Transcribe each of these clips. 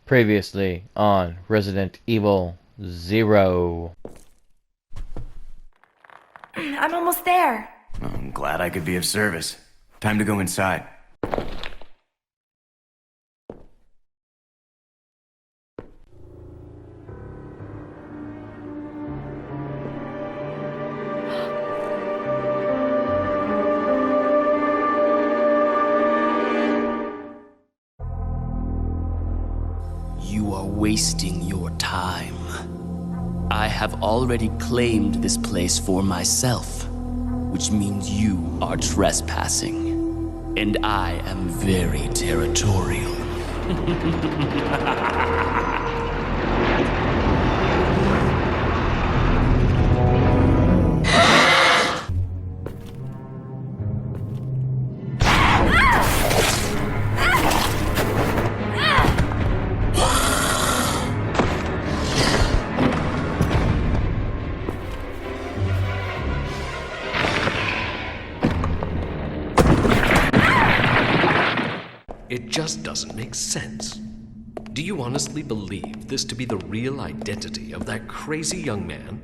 Previously on Resident Evil 0. I'm almost there. I'm glad I could be of service. Time to go inside. You are wasting your time. I have already claimed this place for myself, which means you are trespassing. And I am very territorial. It just doesn't make sense. Do you honestly believe this to be the real identity of that crazy young man?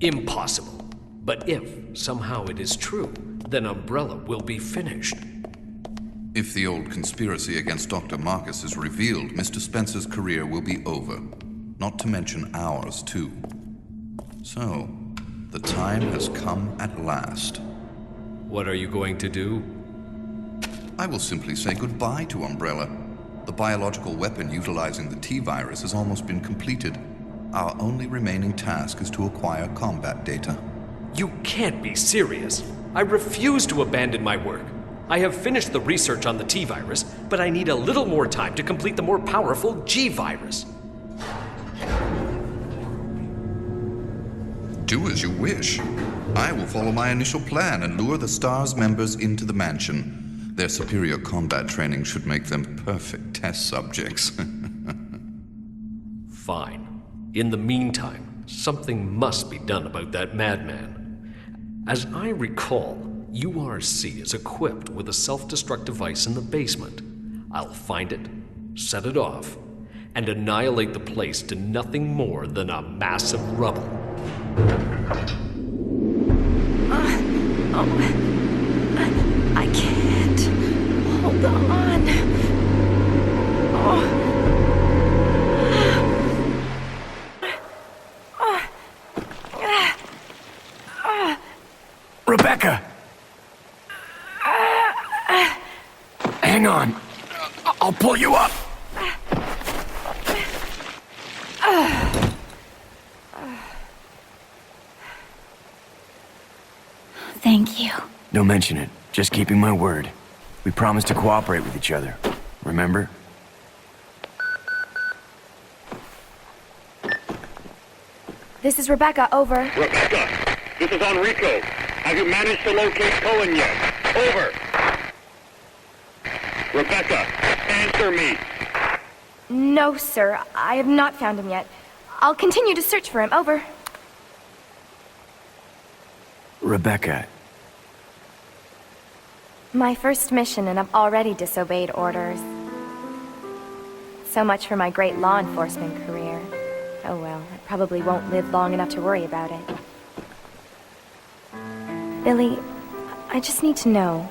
Impossible. But if somehow it is true, then Umbrella will be finished. If the old conspiracy against Dr. Marcus is revealed, Mr. Spencer's career will be over. Not to mention ours, too. So, the time has come at last. What are you going to do? I will simply say goodbye to Umbrella. The biological weapon utilizing the T-virus has almost been completed. Our only remaining task is to acquire combat data. You can't be serious. I refuse to abandon my work. I have finished the research on the T-virus, but I need a little more time to complete the more powerful G-virus. Do as you wish. I will follow my initial plan and lure the STARS members into the mansion. Their superior combat training should make them perfect test subjects. Fine. In the meantime, something must be done about that madman. As I recall, URC is equipped with a self-destruct device in the basement. I'll find it, set it off, and annihilate the place to nothing more than a mass of rubble. I can't. Hold on. Rebecca! Hang on. I'll pull you up. Thank you. Don't mention it. Just keeping my word. We promised to cooperate with each other. Remember? This is Rebecca, over. Rebecca, this is Enrico. Have you managed to locate Cohen yet? Over. Rebecca, answer me. No, sir. I have not found him yet. I'll continue to search for him, over. Rebecca. My first mission, and I've already disobeyed orders. So much for my great law enforcement career. Oh well, I probably won't live long enough to worry about it. Billy, I just need to know.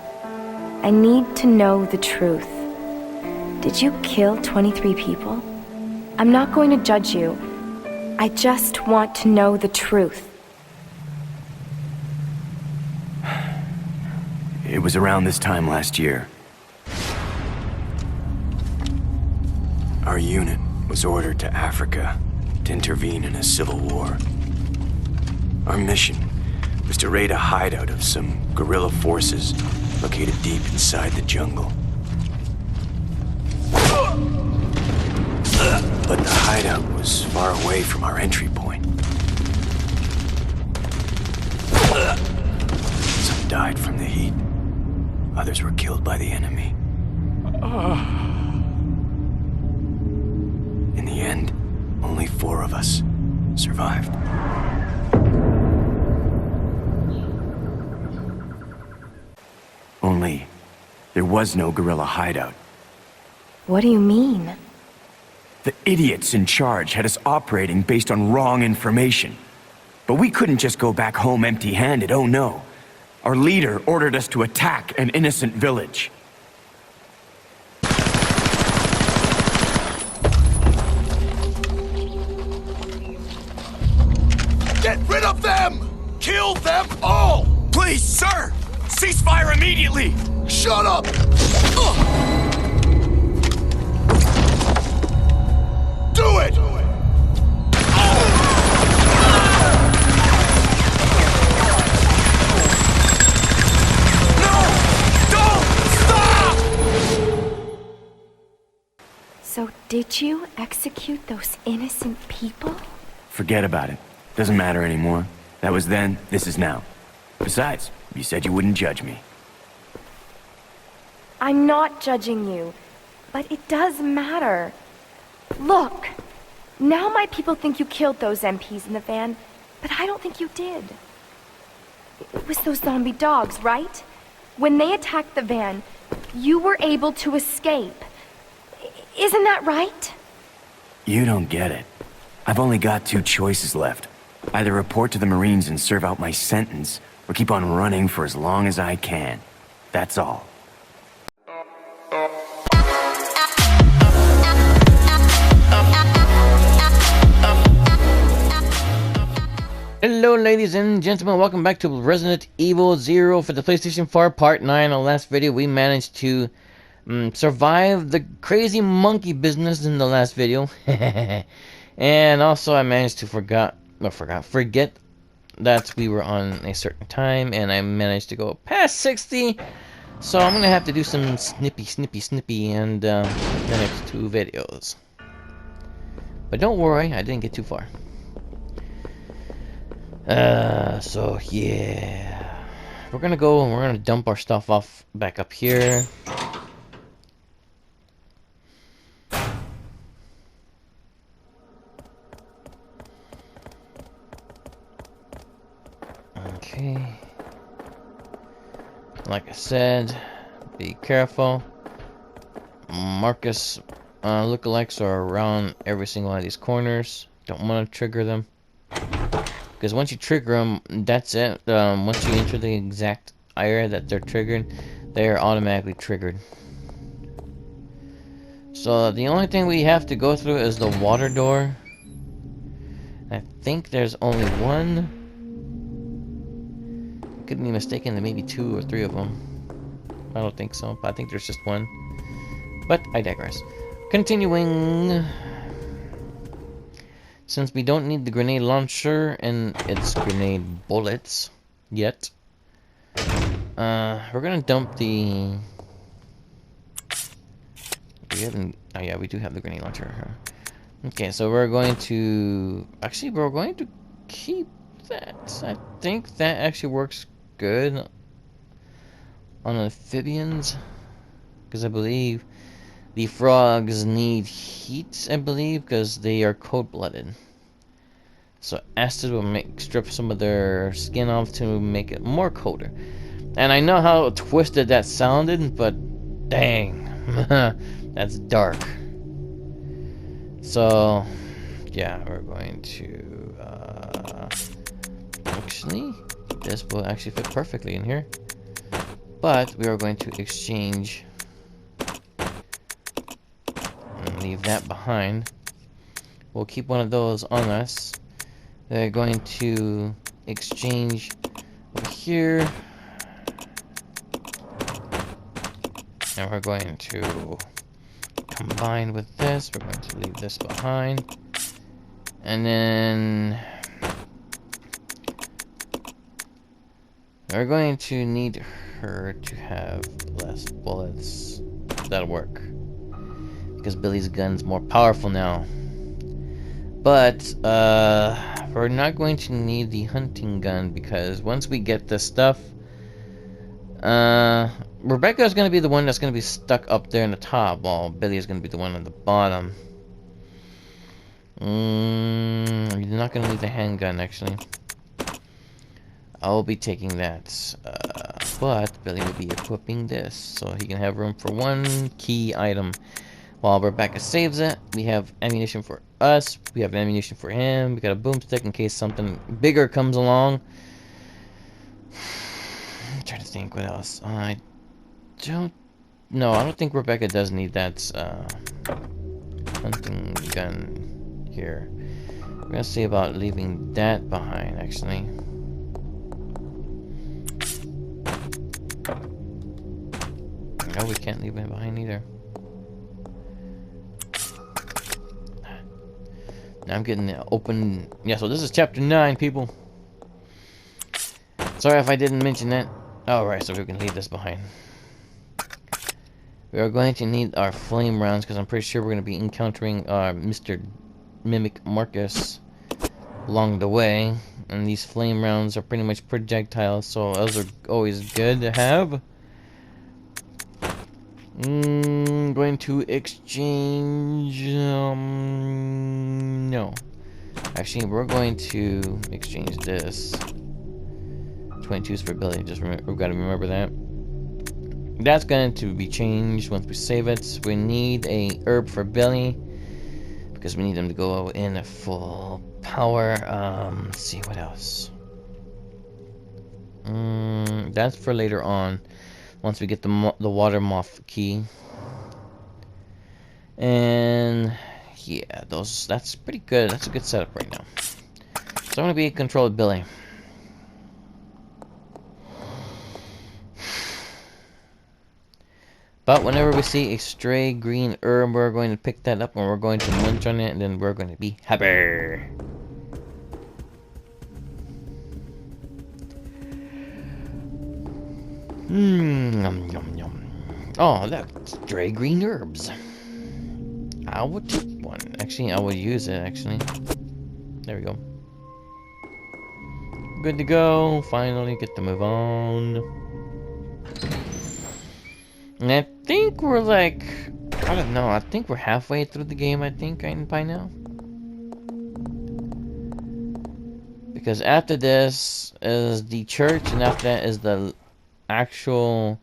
I need to know the truth. Did you kill 23 people? I'm not going to judge you. I just want to know the truth. It was around this time last year. Our unit was ordered to Africa to intervene in a civil war. Our mission was to raid a hideout of some guerrilla forces located deep inside the jungle. But the hideout was far away from our entry point. Some died from the heat. Others were killed by the enemy. In the end, only 4 of us survived. Only, there was no guerrilla hideout. What do you mean? The idiots in charge had us operating based on wrong information. But we couldn't just go back home empty-handed, oh no. Our leader ordered us to attack an innocent village. Get rid of them! Kill them all! Please, sir! Ceasefire immediately! Shut up! Do it! No! Don't! Stop! So did you execute those innocent people? Forget about it. Doesn't matter anymore. That was then, this is now. Besides, you said you wouldn't judge me. I'm not judging you, but it does matter. Look, now my people think you killed those MPs in the van, but I don't think you did. It was those zombie dogs, right? When they attacked the van, you were able to escape. Isn't that right? You don't get it. I've only got two choices left. Either report to the Marines and serve out my sentence, or keep on running for as long as I can. That's all. Hello ladies and gentlemen, welcome back to Resident Evil 0 for the PlayStation 4 Part 9. In the last video we managed to survive the crazy monkey business in the last video. And also I managed to forget that we were on a certain time, and I managed to go past 60. So I'm gonna have to do some snippy in the next two videos. But don't worry, I didn't get too far. So yeah, we're gonna go and we're gonna dump our stuff off back up here. Okay, like I said, be careful. Marcus lookalikes are around every single one of these corners. Don't want to trigger them, because once you trigger them, that's it. Once you enter the exact area that they're triggered, they are automatically triggered. So the only thing we have to go through is the water door. I think there's only one. Could be mistaken, there may be 2 or 3 of them. I don't think so, but I think there's just one. But I digress. Continuing. Since we don't need the grenade launcher and its grenade bullets yet, we're gonna dump the... We haven't... Oh yeah, we do have the grenade launcher. Okay, so we're going to... Actually, we're going to keep that. I think that actually works good on amphibians, because I believe the frogs need heat, I believe, because they are cold-blooded. So acid will strip some of their skin off to make it more colder. And I know how twisted that sounded, but dang, that's dark. So yeah, we're going to actually, this will actually fit perfectly in here. But we are going to exchange and leave that behind. We'll keep one of those on us. They're going to exchange over here. And we're going to combine with this. We're going to leave this behind. And then we're going to need her to have less bullets. That'll work, because Billy's gun's more powerful now. But we're not going to need the hunting gun, because once we get this stuff, Rebecca's going to be the one that's going to be stuck up there in the top, while Billy is going to be the one on the bottom. You're not going to need the handgun, actually. I'll be taking that. But Billy will be equipping this, so he can have room for one key item, While Rebecca saves it, we have ammunition for us. We have ammunition for him. We got a boomstick in case something bigger comes along. I'm trying to think what else. I don't think Rebecca does need that hunting gun here. We're gonna see about leaving that behind, actually. No, we can't leave it behind either. Now I'm getting the open. Yeah, so this is chapter 9, people. Sorry if I didn't mention that. Alright, so we can leave this behind. We are going to need our flame rounds because I'm pretty sure we're going to be encountering Mr. Mimic Marcus along the way. And these flame rounds are pretty much projectiles, so those are always good to have. Going to exchange... no. Actually, we're going to exchange this. 22s for Billy. Just remember, we've got to remember that. That's going to be changed once we save it. We need a herb for Billy because we need him to go in at full power. Let's see what else. That's for later on. Once we get the water moth key. And yeah, that's pretty good. That's a good setup right now. So I'm gonna be in control of Billy. But whenever we see a stray green herb, we're going to pick that up and we're going to munch on it, and then we're going to be happy. Yum, yum, yum. Oh, look, stray green herbs. I would take one. Actually, I would use it, actually. There we go. Good to go. Finally get to move on. And I think we're like... I don't know. I think we're halfway through the game, I think, by now. Because after this is the church, and after that is the actual...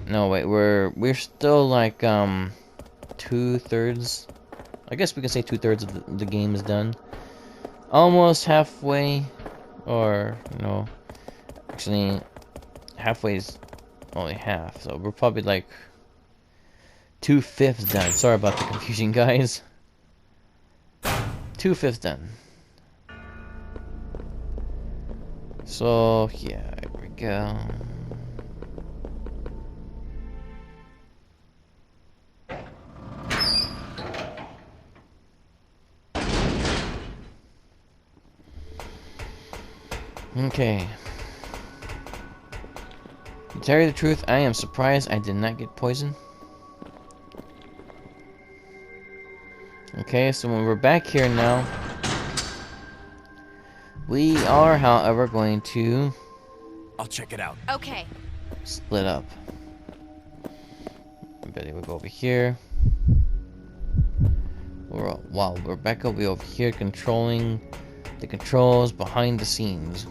No, wait. We're still like, 2/3. I guess we can say 2/3 of the game is done. Almost halfway. Or, no. Actually, halfway is only half. So we're probably like 2/5 done. Sorry about the confusion, guys. 2/5 done. So, yeah, here we go. Okay. To tell you the truth, I am surprised I did not get poisoned. Okay, so when we're back here now, we are, however, going to... I'll check it out. Okay. Split up. Betty will go over here. While Rebecca will be over here controlling the controls behind the scenes.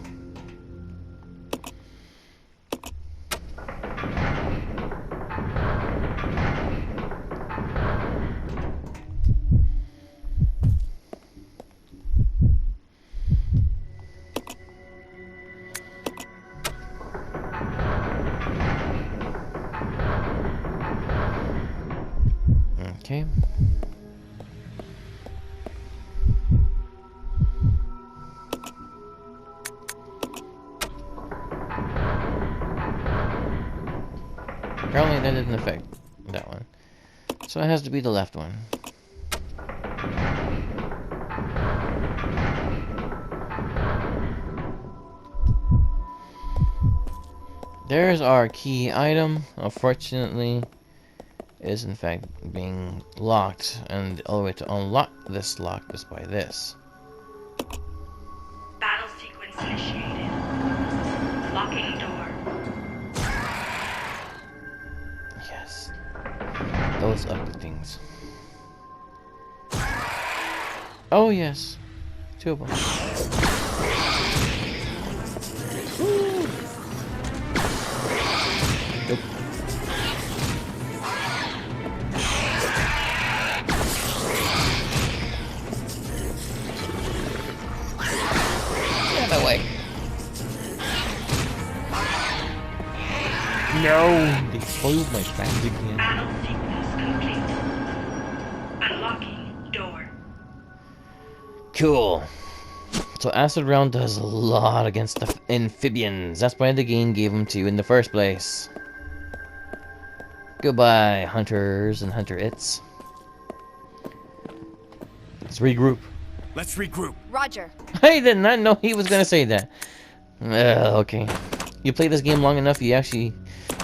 Okay. Apparently that didn't affect that one. So it has to be the left one. There's our key item. Unfortunately, it is in fact being locked, and the only way to unlock this lock is by this. Battle sequence initiated. Locking door. Yes. Those ugly things. Oh yes. 2 of them. Nope. my way. No! They spoiled my plans again. Battle sequence complete. Unlocking door. Cool. So Acid Round does a lot against the amphibians. That's why the game gave them to you in the first place. Goodbye, hunters and hunter-its. Let's regroup. Let's regroup. Roger. I did not know he was gonna say that. Okay. You play this game long enough, you actually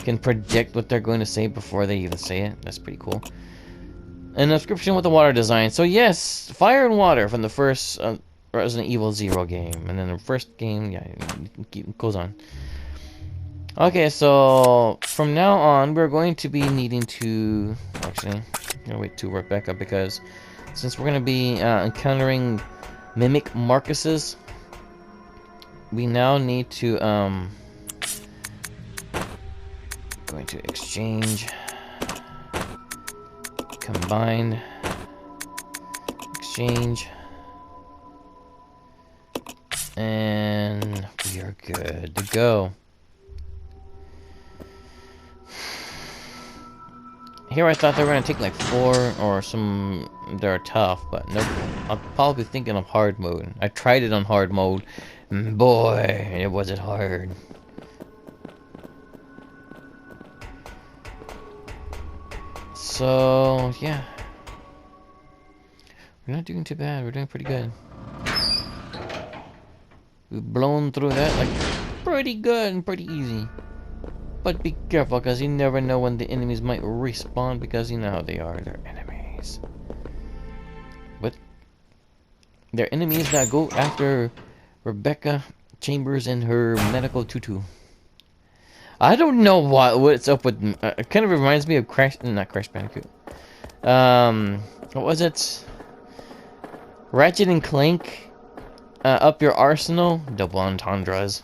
can predict what they're going to say before they even say it. That's pretty cool. An inscription with the water design. So yes, fire and water from the first Resident Evil 0 game. And then the first game, yeah, it goes on. Okay, so from now on, we're going to be needing to... Actually, I'm going to wait to work back up because since we're going to be encountering Mimic Marcuses, we now need to... going to exchange... Combine... Exchange... And we are good to go. Here I thought they were going to take like 4 or some... They're tough, but nope. I'm probably thinking of hard mode. I tried it on hard mode. Boy, it wasn't hard. So, yeah. We're not doing too bad. We're doing pretty good. We've blown through that like pretty good and pretty easy. But be careful, because you never know when the enemies might respawn, because you know how they are. They're enemies. But they're enemies that go after Rebecca Chambers and her medical tutu. I don't know what's up with... it kind of reminds me of not Crash Bandicoot. What was it? Ratchet and Clank. Up your arsenal. Double entendres.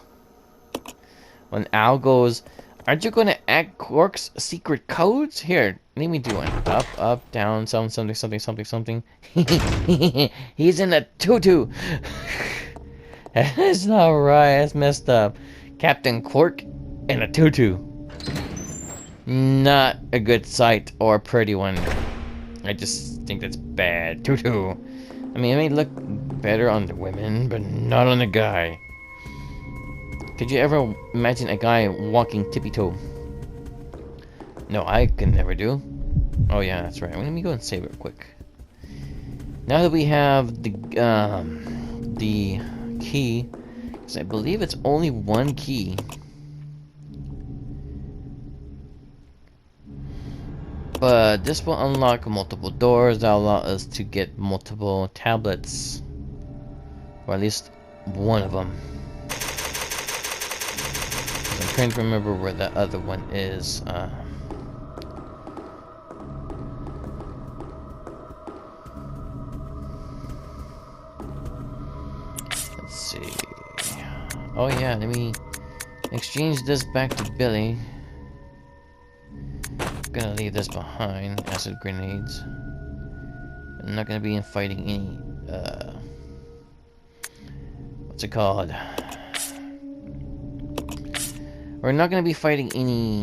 When Al goes... Aren't you going to act Quark's secret codes? Here, let me do one. Up, up, down, something. He's in a tutu. That's not right. That's messed up. Captain Quark in a tutu. Not a good sight or a pretty one. I just think that's bad. Tutu. I mean, it may look better on the women, but not on the guy. Could you ever imagine a guy walking tippy-toe? No, I can never do. Oh yeah, that's right. Let me go and save it real quick. Now that we have the key, because I believe it's only one key. But this will unlock multiple doors that allow us to get multiple tablets. Or at least one of them. I'm trying to remember where the other one is. Let's see. Oh yeah, let me exchange this back to Billy. I'm gonna leave this behind. Acid grenades. I'm not gonna be fighting any. What's it called? We're not going to be fighting any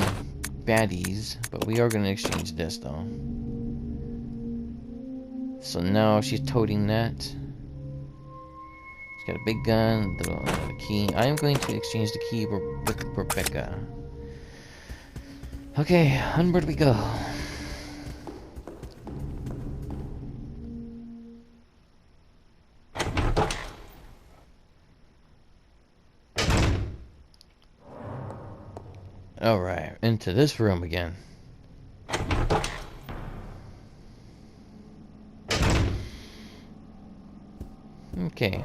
baddies, but we are going to exchange this, though. So now she's toting that. She's got a big gun, little key. I am going to exchange the key with Rebecca. Okay, onward we go. Alright, into this room again. Okay.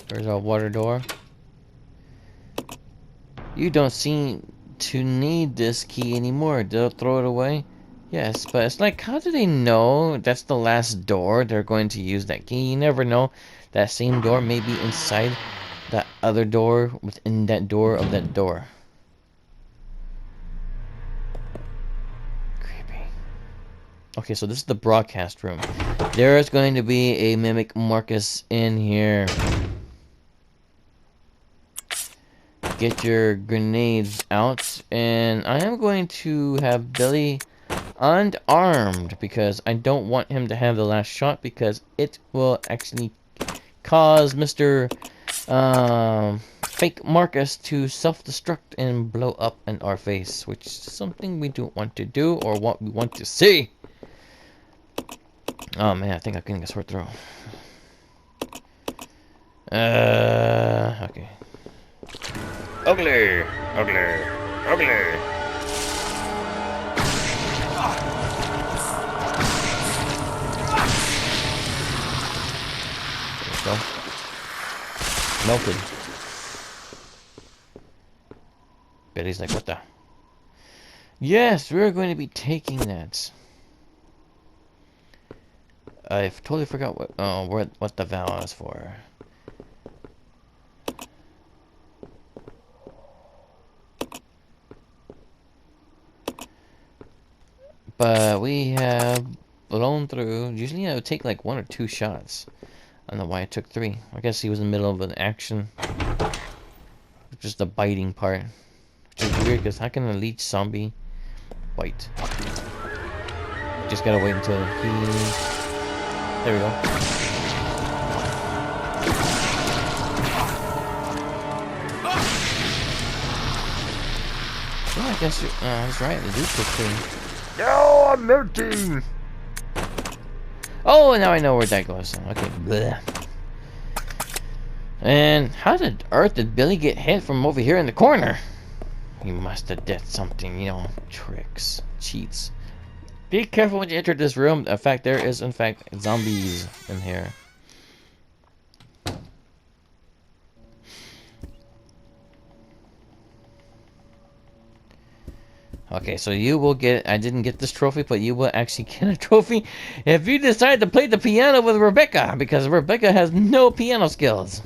There's our water door. You don't seem to need this key anymore. They'll throw it away. Yes, but it's like, how do they know that's the last door they're going to use that key? You never know. That same door may be inside that other door within that door of that door. Okay, so this is the broadcast room. There is going to be a Mimic Marcus in here. get your grenades out, and I am going to have Billy unarmed because I don't want him to have the last shot, because it will actually cause Mr. Fake Marcus to self-destruct and blow up in our face, which is something we don't want to do or what we want to see. Oh man, I think I'm getting a sore throat. Okay. Ugly! Ugly! Ugly! There we go. Melted. Betty's like, what the? Yes, we're going to be taking that. I totally forgot what the valve is for. But we have blown through. Usually I would take like 1 or 2 shots. I don't know why I took 3. I guess he was in the middle of an action. Just the biting part. Which is weird, because how can a leech zombie bite? Just gotta wait until he... There we go. Well, I guess that's right, the dude took 3. No, I'm melting! Oh, now I know where that goes. Okay, bleh. And how did Earth did Billy get hit from over here in the corner? He must have did something, you know, tricks, cheats. Be careful when you enter this room. In fact, there is, in fact, zombies in here. Okay, so you will get, I didn't get this trophy, but you will actually get a trophy if you decide to play the piano with Rebecca, because Rebecca has no piano skills.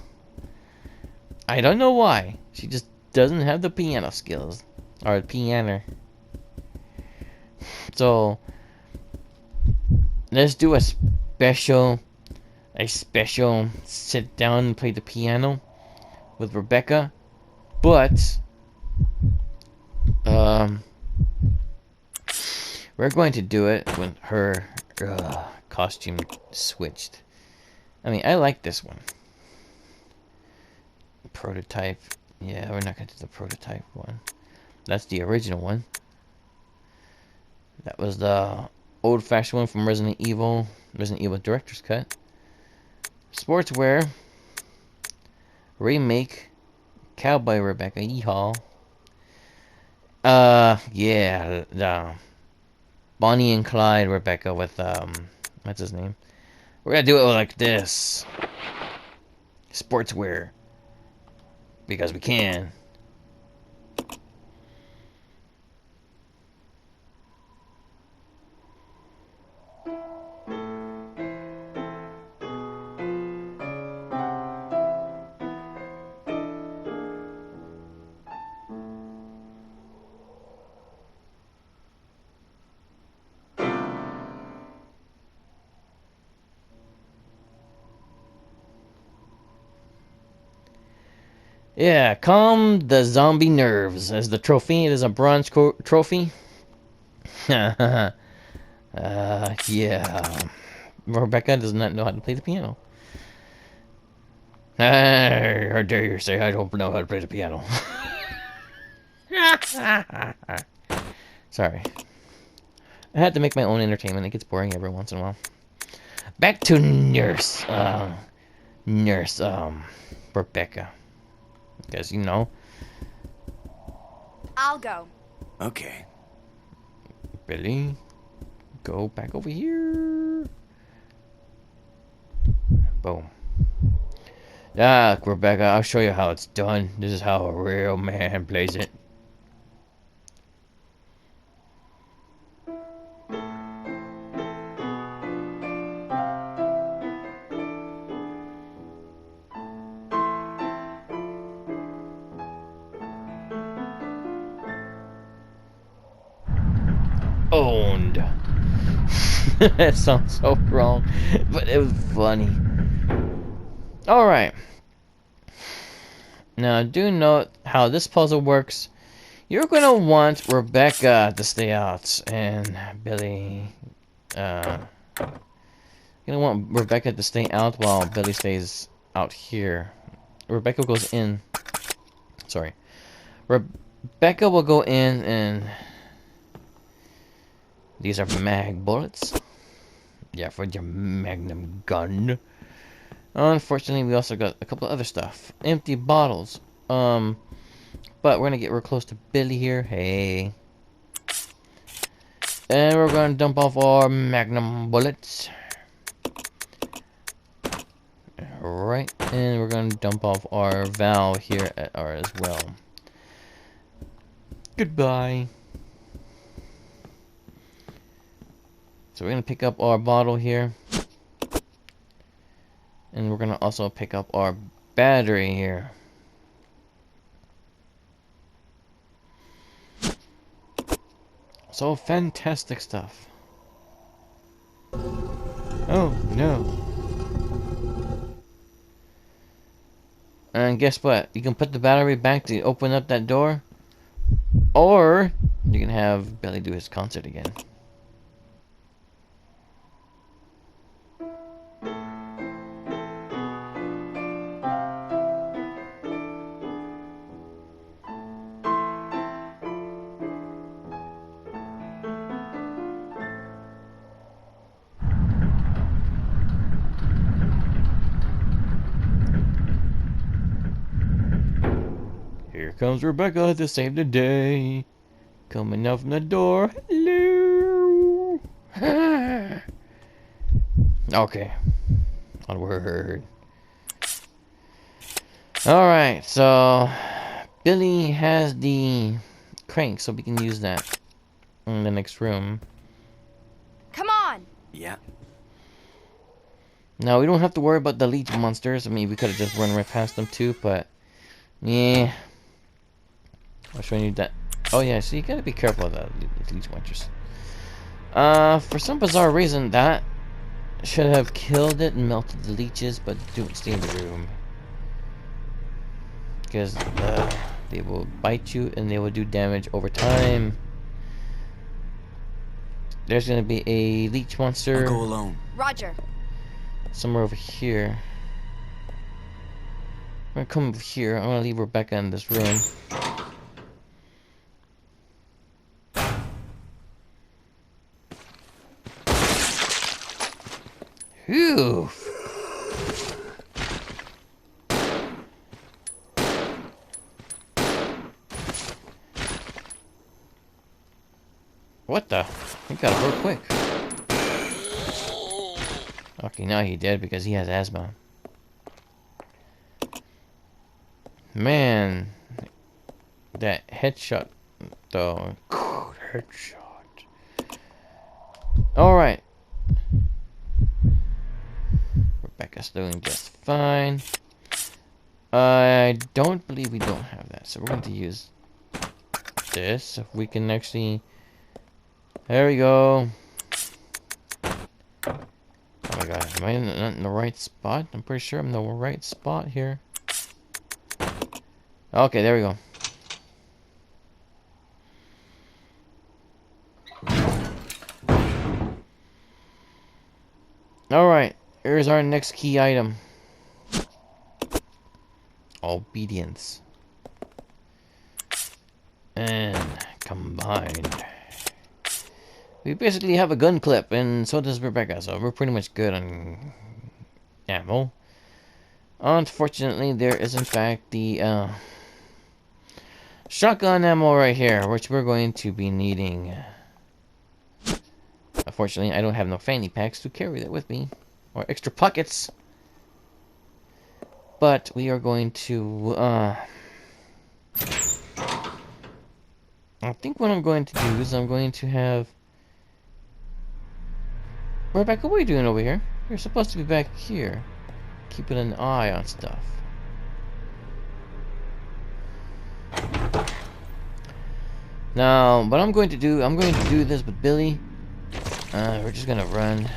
I don't know why. She just doesn't have the piano skills. Or piano. So, let's do a special sit down and play the piano with Rebecca. But, we're going to do it when her costume switched. I mean, I like this one. Prototype. Yeah, we're not going to do the prototype one. That's the original one. That was the old-fashioned one from Resident Evil Director's Cut. Sportswear. Remake. Cowboy Rebecca. Yeehaw. Yeah. The Bonnie and Clyde Rebecca with, what's his name? We're gonna do it like this. Sportswear. Because we can. Yeah, calm the zombie nerves as the trophy. It is a bronze trophy. Yeah. Rebecca does not know how to play the piano. How dare you say I don't know how to play the piano. Sorry. I had to make my own entertainment. It gets boring every once in a while. Back to Nurse Rebecca. Because, you know. I'll go. Okay. Billy, go back over here. Boom. Ah, Rebecca, I'll show you how it's done. This is how a real man plays it. Owned. That sounds so wrong, but it was funny. Alright. Now, do note how this puzzle works. You're gonna want Rebecca to stay out, and Billy. You're gonna want Rebecca to stay out while Billy stays out here. Rebecca goes in. Sorry. Rebecca will go in, and these are mag bullets. Yeah, for your magnum gun. Unfortunately, we also got a couple of other stuff. Empty bottles. But we're gonna get real close to Billy here. Hey. And we're gonna dump off our magnum bullets. Alright, and we're gonna dump off our valve here at R as well. Goodbye. So we're gonna pick up our bottle here. And we're gonna also pick up our battery here. So fantastic stuff. Oh no. And guess what? You can put the battery back to open up that door. Or you can have Billy do his concert again. Here comes Rebecca to save the day. Coming out from the door. Hello. Okay. Onward. Alright, so Billy has the crank, so we can use that in the next room. Come on! Yeah. Now, we don't have to worry about the leech monsters. I mean, we could have just run right past them too, but yeah. I'll show you that. Oh yeah, so you gotta be careful of that leech monsters. For some bizarre reason, that should have killed it and melted the leeches, but don't stay in the room. Because they will bite you and they will do damage over time. There's gonna be a leech monster. I'll go alone. Roger. Somewhere over here. I'm gonna come over here. I'm gonna leave Rebecca in this room. Phew. What the? He got it real quick. Okay, now he dead because he has asthma. Man, that headshot though. Headshot. Alright. Rebecca's doing just fine. I don't believe we don't have that, so we're going to use this. If we can actually... There we go. Oh my god, am I not in the right spot? I'm pretty sure I'm in the right spot here. Okay, there we go. Alright, here's our next key item. Obedience. And combined. We basically have a gun clip, and so does Rebecca, so we're pretty much good on ammo. Unfortunately, there is in fact the shotgun ammo right here, which we're going to be needing. Unfortunately, I don't have no fanny packs to carry that with me, or extra pockets. But we are going to, I think what I'm going to do is I'm going to have... Rebecca, what are you doing over here? You're supposed to be back here, keeping an eye on stuff. Now, what I'm going to do this with Billy. We're just gonna run.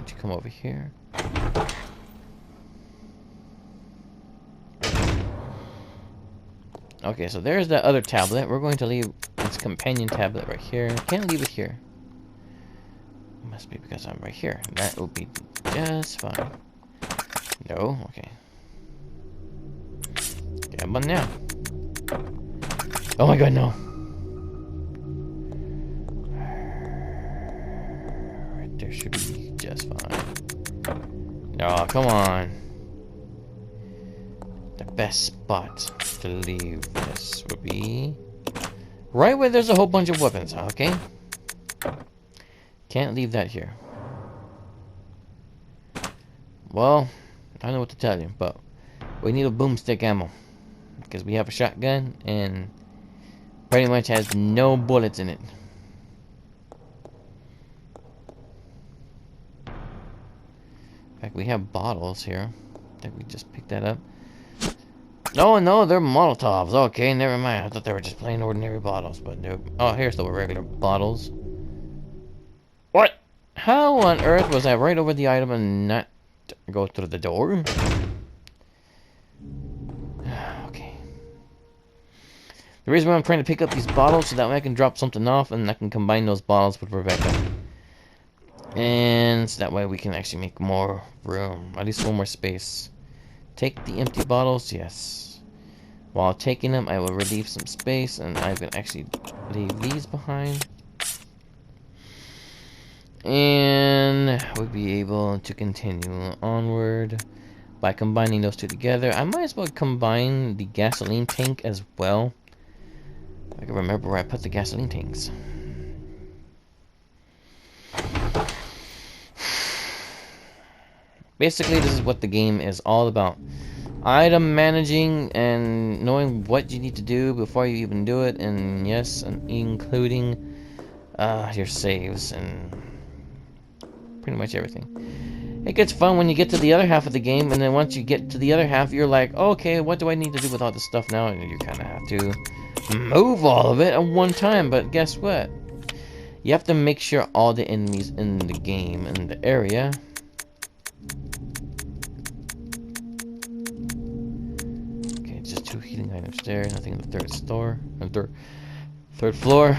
going to come over here. Okay, so there's that other tablet. We're going to leave its companion tablet right here. Can't leave it here. Must be because I'm right here. That will be just fine. No? Okay. Yeah, but now. Oh my god, no. Right there should be just fine. No, come on. The best spot to leave this would be right where there's a whole bunch of weapons, okay? Can't leave that here. Well, I don't know what to tell you, but we need a boomstick ammo. Because we have a shotgun and pretty much has no bullets in it. In fact, we have bottles here. I think we just picked that up. Oh no, they're Molotovs. Okay, never mind. I thought they were just plain ordinary bottles, but nope. Oh, here's the regular bottles. What? How on earth was I right over the item and not go through the door? Okay. The reason why I'm trying to pick up these bottles so that way I can drop something off and I can combine those bottles with Rebecca. And so that way we can actually make more room. At least one more space. Take the empty bottles, yes. While taking them, I will relieve some space and I can actually leave these behind. And we'll be able to continue onward by combining those two together. I might as well combine the gasoline tank as well. I can remember where I put the gasoline tanks. Basically, this is what the game is all about. Item managing and knowing what you need to do before you even do it. And yes, and including your saves and pretty much everything. It gets fun when you get to the other half of the game, and then once you get to the other half, you're like, okay, what do I need to do with all this stuff now? And you kind of have to move all of it at one time, but guess what? You have to make sure all the enemies in the game, in the area, okay, just 2 healing items there, nothing in the third floor.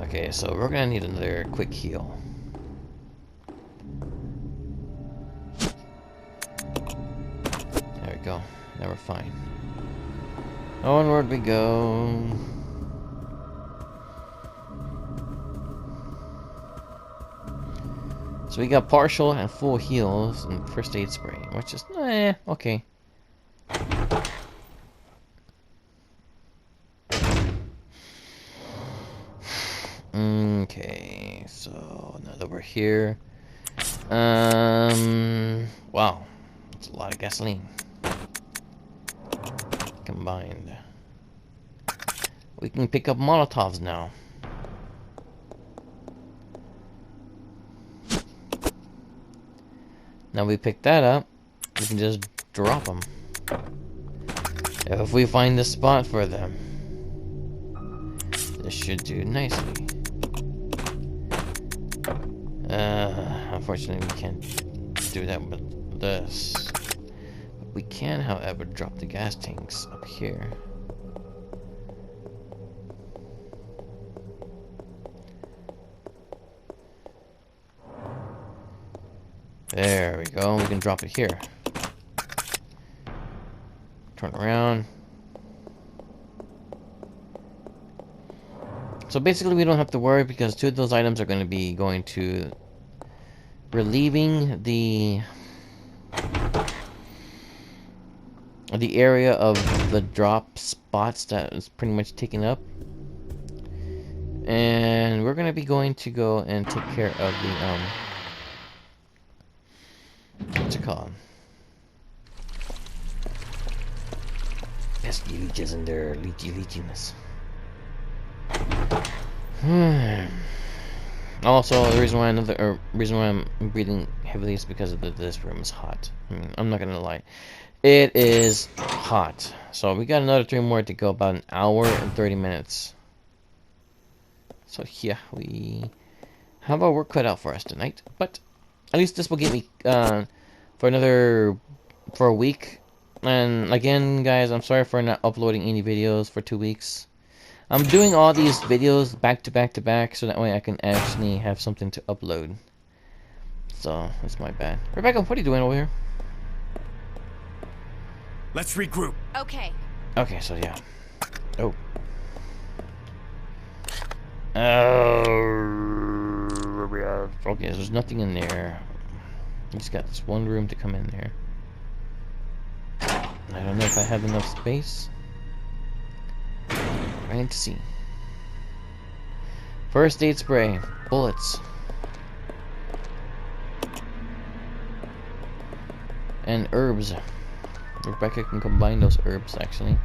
Okay, so we're gonna need another quick heal. There we go. Now we're fine. Onward we go. So we got partial and full heals and first aid spray, which is okay. Okay, so now that we're here, wow, that's a lot of gasoline combined. We can pick up Molotovs now. Now we pick that up, we can just drop them if we find the spot for them. This should do nicely. Unfortunately, we can't do that with this. We can, however, drop the gas tanks up here. There we go. We can drop it here. Turn around. So basically we don't have to worry because 2 of those items are going to be going to relieving the area of the drop spots that is pretty much taken up. And we're going to be going to go and take care of the what's it called? Pesky leeches and their leechiness. Also, the reason why I'm breathing heavily is because of this room is hot. I mean, I'm not gonna lie, it is hot. So we got another 3 more to go, about an hour and 30 minutes. So yeah, we have our work cut out for us tonight. But at least this will get me for a week. And again, guys, I'm sorry for not uploading any videos for 2 weeks. I'm doing all these videos back to back to back, so that way I can actually have something to upload. So that's my bad. Rebecca, what are you doing over here? Let's regroup. Okay. Okay, so yeah. Oh. Okay, so there's nothing in there. You just got this one room to come in there. I don't know if I have enough space. Trying to see. First aid spray. Bullets. And herbs. Rebecca can combine those herbs, actually.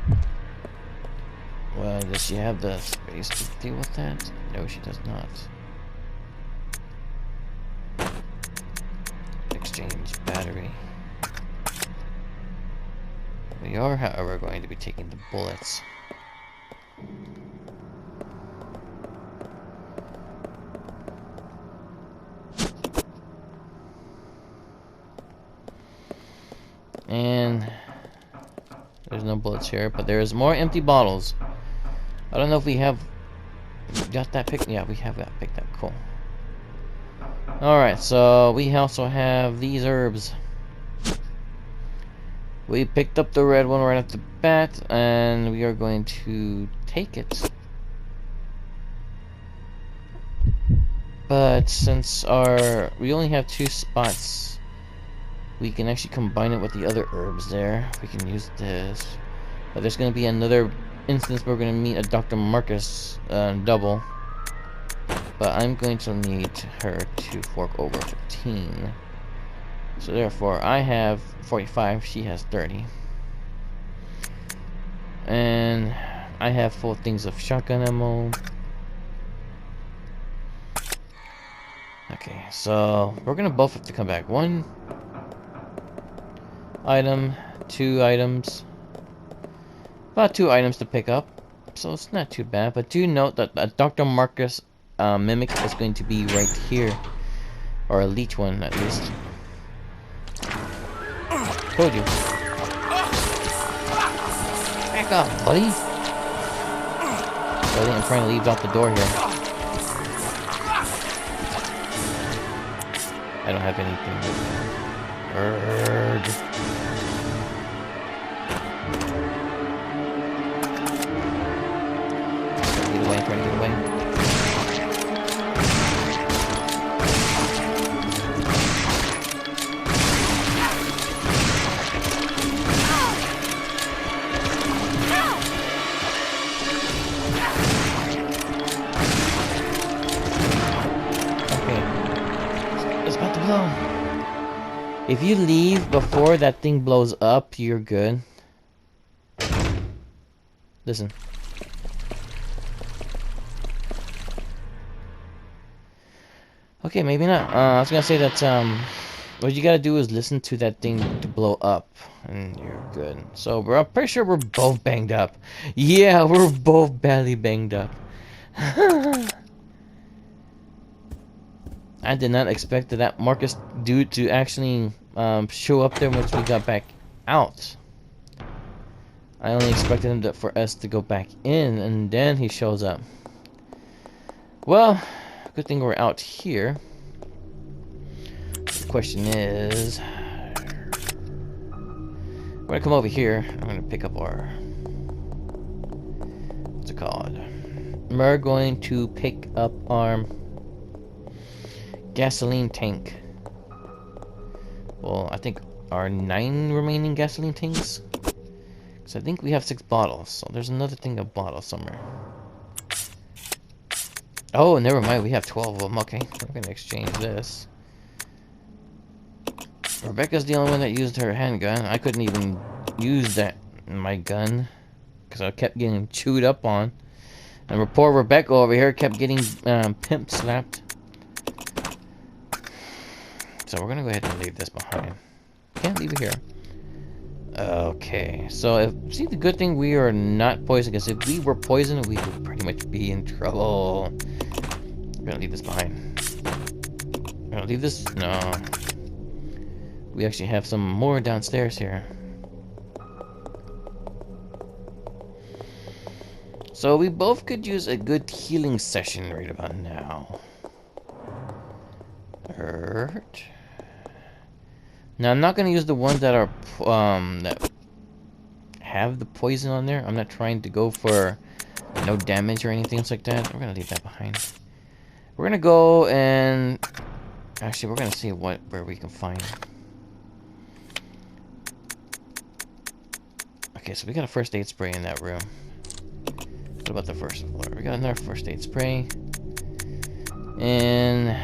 Well, does she have the space to deal with that? No, she does not. Exchange battery. We are, however, going to be taking the bullets. And there's no bullets here, but there's more empty bottles. I don't know if we have got that picked. Yeah, we have that picked up. Cool. Alright, so we also have these herbs. We picked up the red one right off the bat, and we are going to take it. But since we only have 2 spots, we can actually combine it with the other herbs there. We can use this. But there's going to be another instance where we're going to meet a Dr. Marcus double. But I'm going to need her to fork over 15. So therefore, I have 45, she has 30. And I have full things of shotgun ammo. Okay, so we're going to both have to come back. 1 item, 2 items. About 2 items to pick up. So it's not too bad. But do note that Dr. Marcus mimic is going to be right here. Or a leech one, at least. Told you. Back up, buddy. So I think I'm trying to leave out the door here. I don't have anything. Bird. Trying to get away. If you leave before that thing blows up, you're good. Listen. Okay, maybe not. I was gonna say that what you gotta do is listen to that thing to blow up, and you're good. So I'm pretty sure we're both banged up. Yeah, we're both badly banged up. I did not expect that Marcus dude to actually show up there once we got back out. I only expected him for us to go back in, and then he shows up. Well, good thing we're out here. The question is, we're gonna come over here. I'm gonna pick up our, what's it called? We're going to pick up our gasoline tank. Well, I think our 9 remaining gasoline tanks. So I think we have 6 bottles. So there's another thing of bottles somewhere. Oh, never mind. We have 12 of them. Okay, we're gonna exchange this. Rebecca's the only one that used her handgun. I couldn't even use my gun because I kept getting chewed up on. And poor Rebecca over here kept getting pimp slapped. So we're gonna go ahead and leave this behind. Can't leave it here. Okay, so see, the good thing we are not poisoned, because if we were poisoned, we would pretty much be in trouble. We're gonna leave this behind. gonna leave this. No. We actually have some more downstairs here. So we both could use a good healing session right about now. Hurt. Now I'm not gonna use the ones that are that have the poison on there. I'm not trying to go for no damage or anything else like that. We're gonna leave that behind. We're gonna go and actually we're gonna see where we can find. Okay, so we got a first aid spray in that room. What about the first floor? We got another first aid spray. And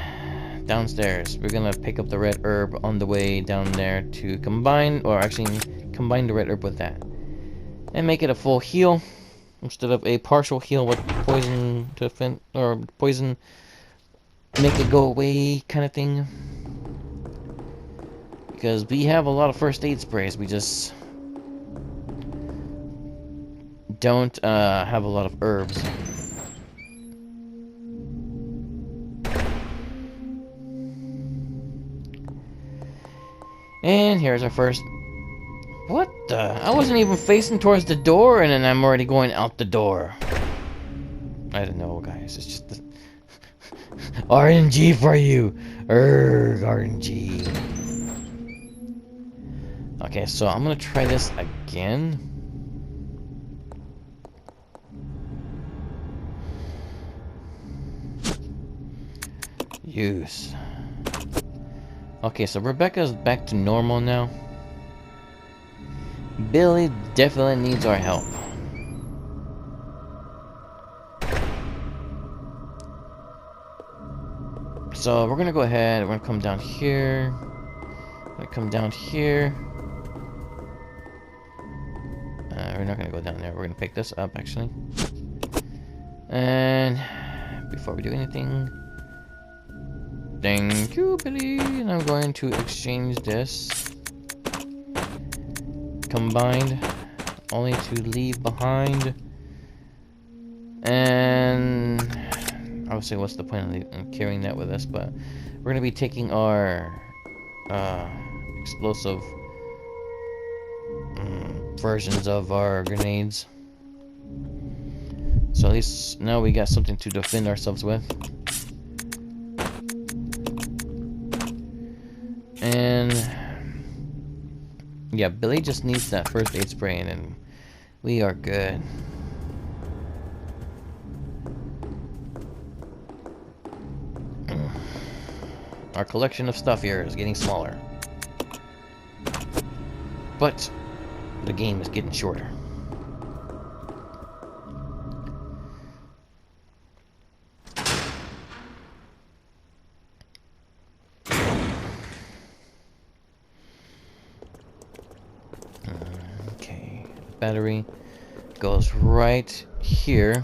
downstairs, we're gonna pick up the red herb on the way down there to combine, or actually combine the red herb with that. And make it a full heal instead of a partial heal with poison to or poison make it go away kind of thing. Because we have a lot of first aid sprays, we just don't have a lot of herbs. And here's our first. What the? I wasn't even facing towards the door, and then I'm already going out the door. I don't know, guys. It's just the RNG for you. RNG. Okay, so I'm gonna try this again. Use. Okay, so Rebecca's back to normal now. Billy definitely needs our help. So we're gonna go ahead, we're gonna come down here. We're gonna come down here. We're not gonna go down there, we're gonna pick this up actually. And before we do anything, thank you, Billy. And I'm going to exchange this. Combined, only to leave behind. And I would say, what's the point of carrying that with us? But we're gonna be taking our explosive versions of our grenades. So at least now we got something to defend ourselves with. And yeah, Billy just needs that first aid spray and we are good. Our collection of stuff here is getting smaller. But the game is getting shorter. Okay, battery goes right here.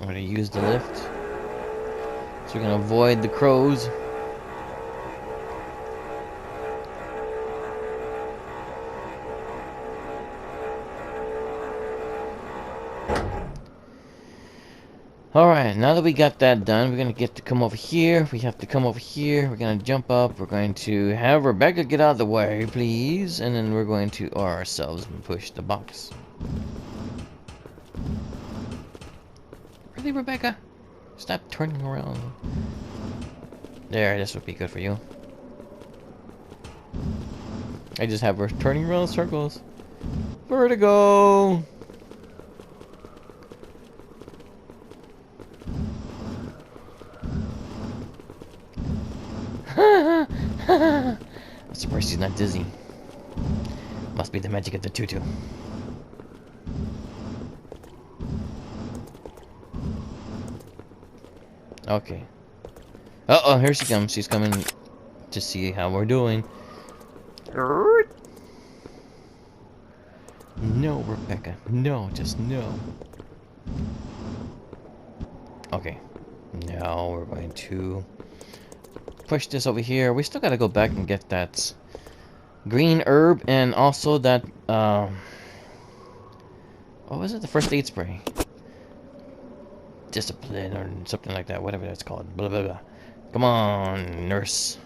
I'm gonna use the lift, so we're gonna avoid the crows. Alright, now that we got that done, we're gonna get to come over here. We have to come over here. We're gonna jump up. We're going to have Rebecca get out of the way, please. And then we're going to ourselves push the box. Really, Rebecca? Stop turning around. There, this would be good for you. I just have her turning around in circles. Vertigo! I'm surprised she's not dizzy. Must be the magic of the tutu. Okay. Uh-oh, here she comes. She's coming to see how we're doing. No, Rebecca. No, just no. Okay. Now we're going to push this over here. We still gotta go back and get that green herb, and also that what was it? The first aid spray. Discipline or something like that, whatever that's called. Blah blah blah. Come on, nurse.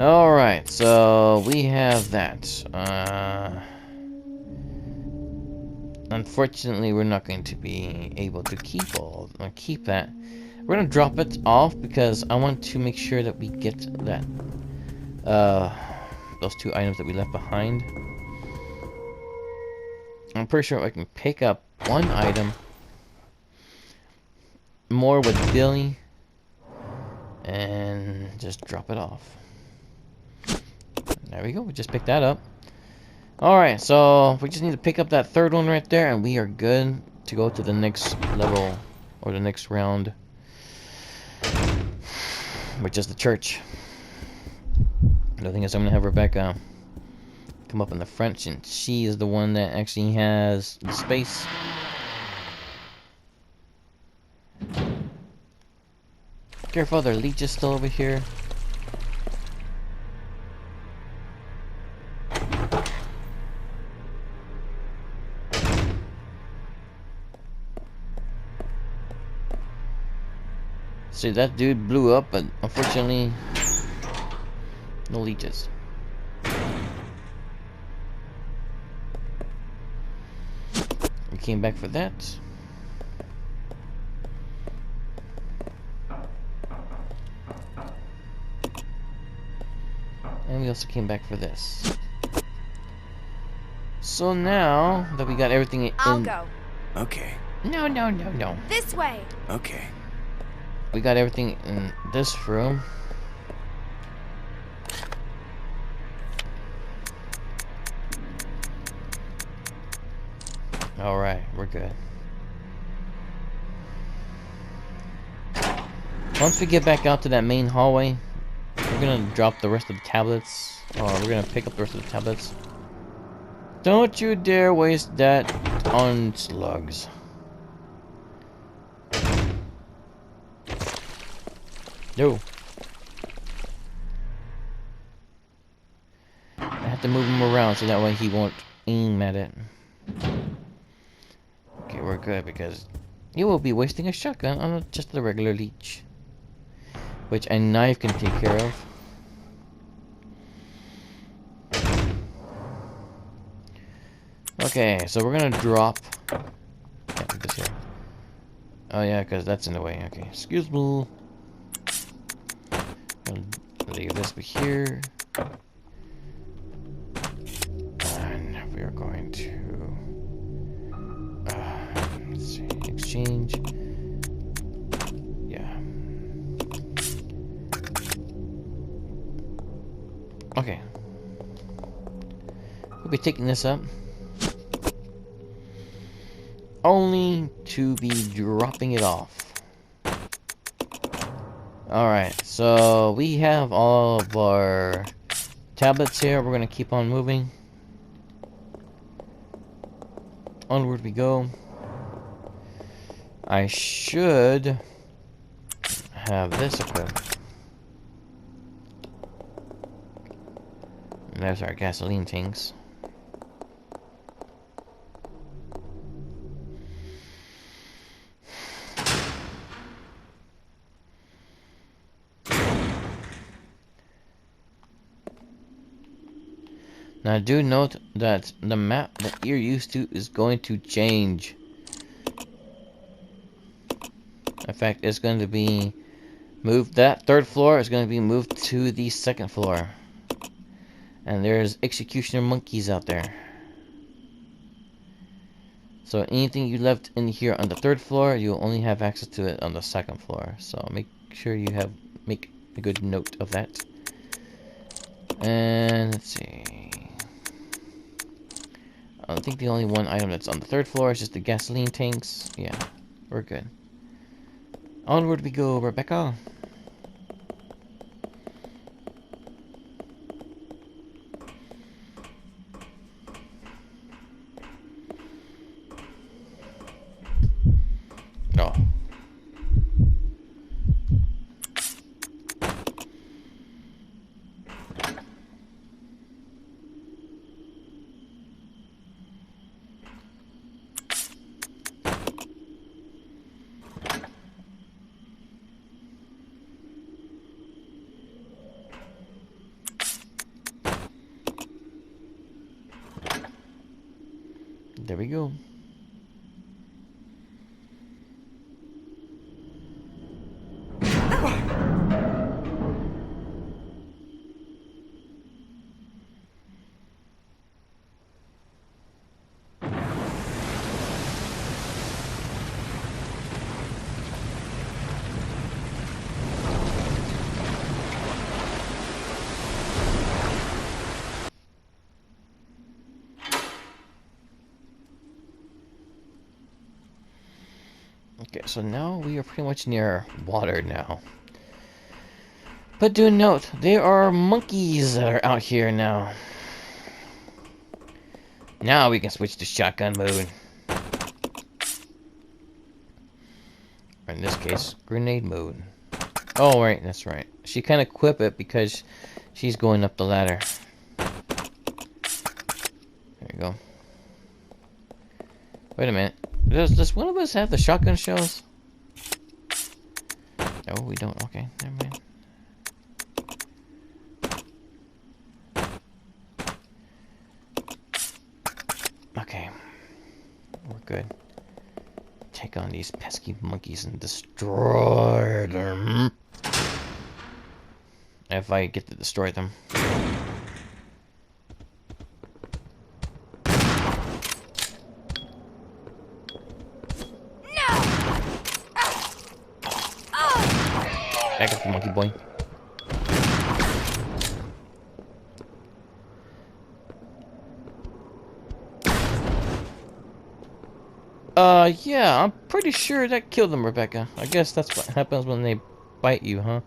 Alright, so we have that. Unfortunately, we're not going to be able to keep that. We're gonna drop it off because I want to make sure that we get that those 2 items that we left behind. I'm pretty sure I can pick up 1 item more with Billy and just drop it off. There we go, we just picked that up. Alright, so we just need to pick up that 3rd one right there and we are good to go to the next level or the next round, which is the church. The thing is, I'm gonna have Rebecca come up in the front and she is the one that actually has the space. Careful, there are leeches still over here. See, that dude blew up, but unfortunately, no leeches. We came back for that. And we also came back for this. So now that we got everything in... I'll go. Okay. No. This way. Okay. We got everything in this room. Alright, we're good. Once we get back out to that main hallway, we're gonna drop the rest of the tablets. Or we're gonna pick up the rest of the tablets. Don't you dare waste that on slugs. No. I have to move him around so that way he won't aim at it. Okay, we're good because you will be wasting a shotgun on just the regular leech, which a knife can take care of. Okay, so we're gonna drop. Can't put this here. Oh yeah, because that's in the way. Okay, excuse me. I'll leave this here. And we are going to let's see, exchange. Yeah. Okay. We'll be taking this up. Only to be dropping it off. Alright, so we have all of our tablets here. We're gonna keep on moving. Onward we go. I should have this equipped. And there's our gasoline tanks. Now do note that the map that you're used to is going to change. In fact, it's going to be moved. That 3rd floor is going to be moved to the 2nd floor. And there's executioner monkeys out there. So anything you left in here on the 3rd floor, you'll only have access to it on the 2nd floor. So make sure you make a good note of that. And let's see. I think the only one item that's on the 3rd floor is just the gasoline tanks. Yeah, we're good. Onward we go, Rebecca. Oh, There we go. Okay, so now we are pretty much near water now. But do note, there are monkeys that are out here now. Now we can switch to shotgun mode. Or in this case, grenade mode. Oh, right, that's right. She can't equip it because she's going up the ladder. There you go. Wait a minute. Does one of us have the shotgun shells? No, we don't. Okay, never mind. Okay. We're good. Take on these pesky monkeys and destroy them. If I get to destroy them. Back up, you monkey boy. Yeah, I'm pretty sure that killed them, Rebecca. I guess that's what happens when they bite you, huh?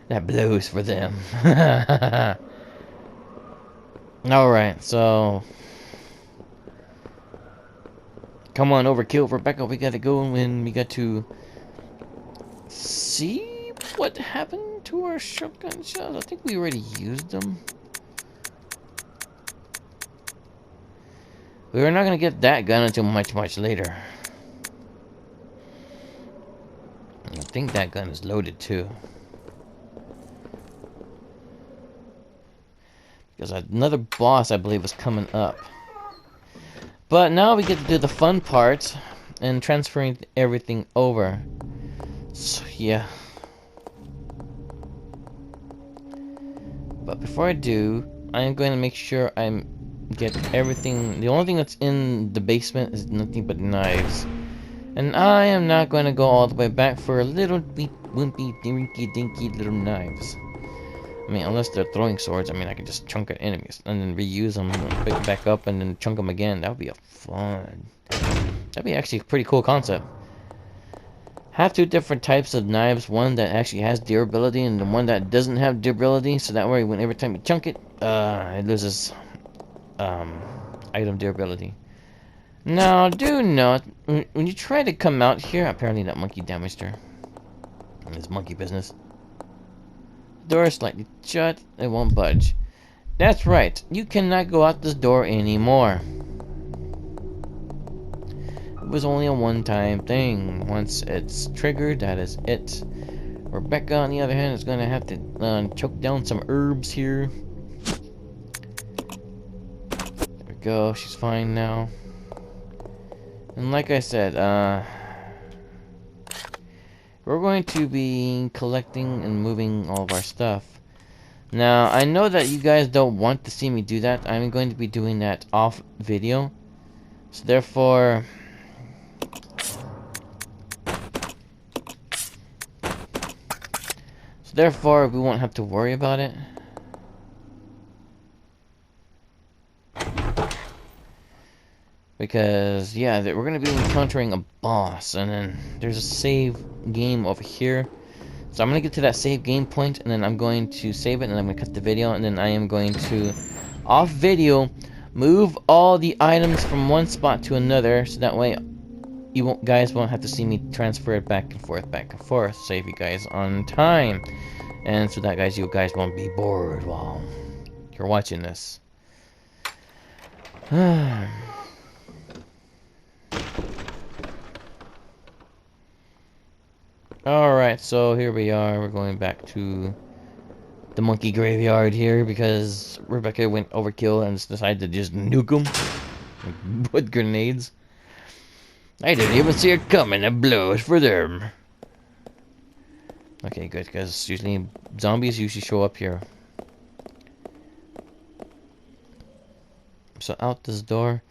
That blows for them. Alright, so... Come on, overkill, Rebecca. We gotta go and we got to... see what happened to our shotgun shells. I think we already used them. We're not gonna get that gun until much later. I think that gun is loaded too. Because another boss, I believe, is coming up. But now we get to do the fun part and transferring everything over. So, yeah. But before I do, I am going to make sure I get everything. The only thing that's in the basement is nothing but knives. And I am not going to go all the way back for a little wimpy, dinky little knives. I mean, unless they're throwing swords, I mean, I can just chunk at enemies and then reuse them, and pick them back up, and then chunk them again. That would be a fun. That'd be actually a pretty cool concept. Have two different types of knives, one that actually has durability and the one that doesn't have durability, so that way when every time you chunk it, it loses item durability. Now, do note, when you try to come out here, apparently that monkey damaged her. It's monkey business. Door is slightly shut, it won't budge. That's right, you cannot go out this door anymore. It was only a one-time thing. Once it's triggered, that is it. Rebecca, on the other hand, is going to have to choke down some herbs here. There we go, she's fine now. And like I said, we're going to be collecting and moving all of our stuff. Now, I know that you guys don't want to see me do that. I'm going to be doing that off video. So therefore... Therefore, we won't have to worry about it. Because, yeah, we're going to be encountering a boss. And then there's a save game over here. So I'm going to get to that save game point. And then I'm going to save it. And I'm going to cut the video. And then I am going to, off video, move all the items from one spot to another. So that way, you guys won't have to see me transfer it back and forth. Save you guys on time. And so that, guys, you guys won't be bored while you're watching this. Alright, so here we are. We're going back to the monkey graveyard here because Rebecca went overkill and decided to just nuke them with grenades. I didn't even see it coming and blow it for them. Okay, good, because usually zombies usually show up here. So out this door.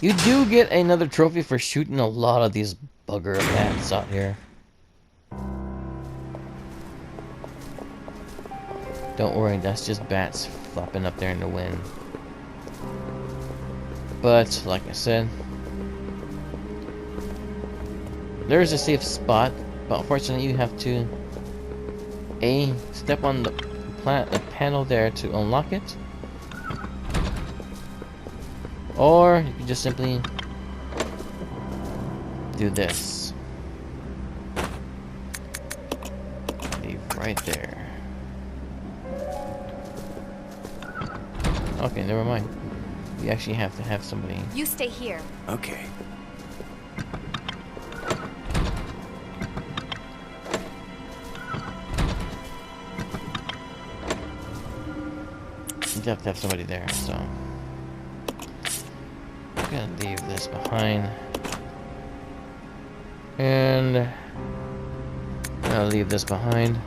You do get another trophy for shooting a lot of these bugger bats out here. Don't worry, that's just bats flopping up there in the wind. But, like I said, there's a safe spot, but unfortunately you have to step on the panel there to unlock it. Or you can just simply do this. Leave right there. Okay, never mind. You actually have to have somebody. You stay here. Okay. You have to have somebody there, so I'm gonna leave this behind. And I'll leave this behind.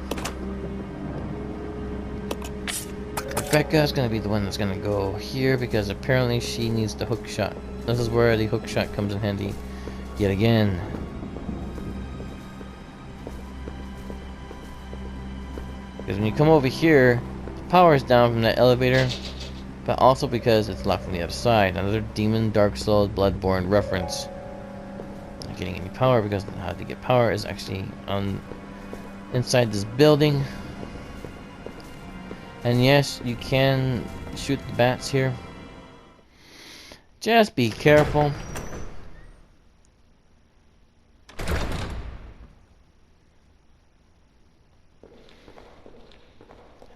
Rebecca's gonna be the one that's gonna go here because apparently she needs the hook shot. This is where the hook shot comes in handy yet again. Because when you come over here, the power is down from that elevator, but also because it's locked from the other side. Another Demon, Dark Souls, Bloodborne reference. Not getting any power because how to get power is actually on inside this building. And yes, you can shoot the bats here. Just be careful.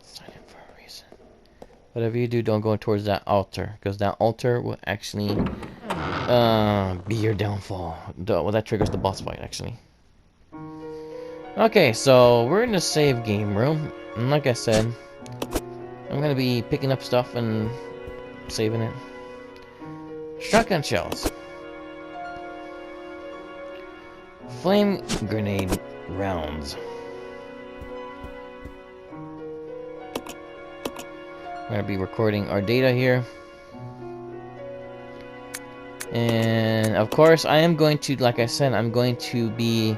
Sign in for a reason. Whatever you do, don't go towards that altar, because that altar will actually be your downfall. Well, that triggers the boss fight, actually. Okay, so we're in the save game room, and like I said, I'm gonna be picking up stuff and saving it. Shotgun shells. Flame grenade rounds. We're gonna be recording our data here. And of course, I am going to, like I said, I'm going to be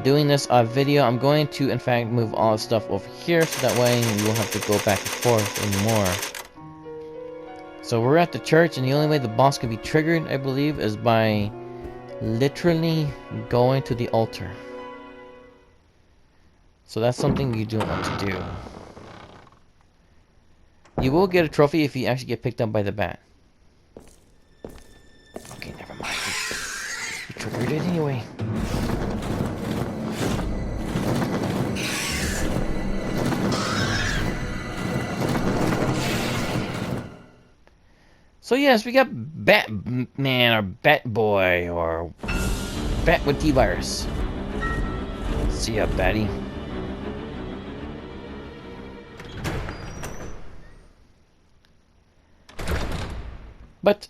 doing this video. I'm going to, in fact, move all the stuff over here so that way we won't have to go back and forth anymore. So we're at the church, and the only way the boss can be triggered, I believe, is by literally going to the altar. So that's something you don't want to do. You will get a trophy if you actually get picked up by the bat. Okay, never mind. You triggered it anyway. So yes, we got Batman or Batboy or Bat with T-Virus. See ya, Batty. But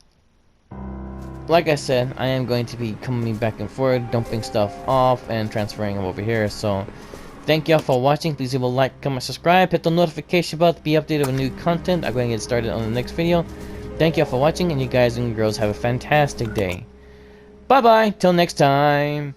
like I said, I am going to be coming back and forth, dumping stuff off and transferring them over here. So thank y'all for watching. Please leave a like, comment, subscribe, hit the notification bell to be updated with new content. I'm going to get started on the next video. Thank y'all for watching, and you guys and girls have a fantastic day. Bye bye, till next time.